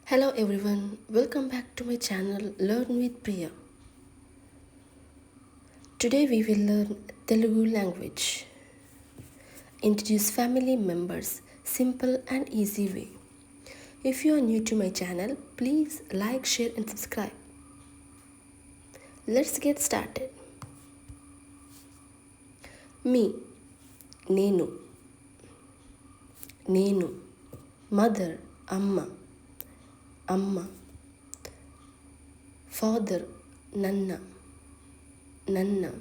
Hello everyone, welcome back to my channel Learn with Priya. Today we will learn Telugu language. Introduce family members, simple and easy way. If you are new to my channel, please like, share and subscribe. Let's get started. Me, Nenu. Nenu. Mother, Amma. Amma. Father, Nanna. Nanna.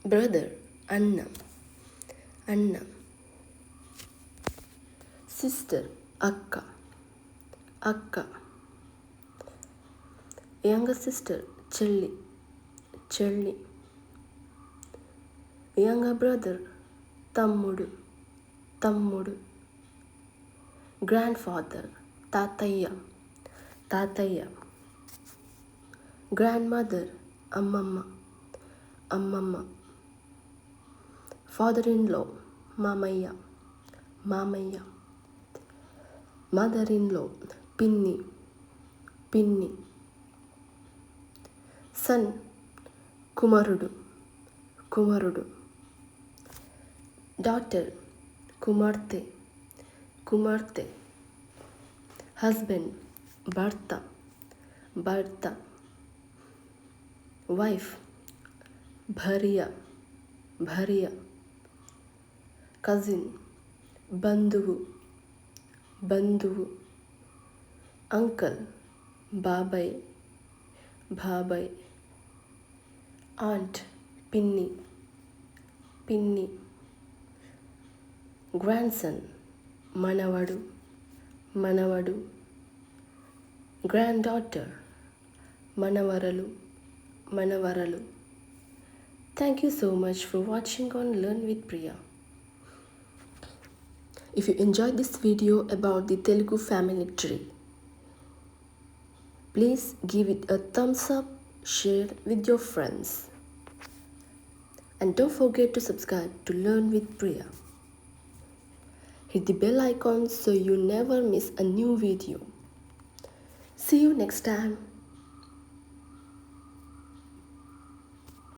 Brother, Anna. Anna. Sister, Akka. Akka. Younger sister, Chelli. Chelli. Younger brother, Tammudu. Tammudu. Grandfather, Tataya. Tataya. Grandmother, Ammamma. Ammamma. Father-in-law, Mamaya. Mamaya. Mother-in-law, Pinni. Pinni. Son, Kumarudu. Kumarudu. Daughter, Kumarte. Kumarte. Husband, Bharta. Bharta. Wife, Bhariya. Bhariya. Cousin, Bandhuvu. Bandhuvu. Uncle, Babai. Babai. Aunt, Pinni. Pinni. Grandson, Manavadu. Manavadu. Granddaughter, Manavaralu. Manavaralu. Thank you so much for watching on Learn with Priya. If you enjoyed this video about the Telugu family tree, please give it a thumbs up, share with your friends. And don't forget to subscribe to Learn with Priya. Hit the bell icon so you never miss a new video. See you next time.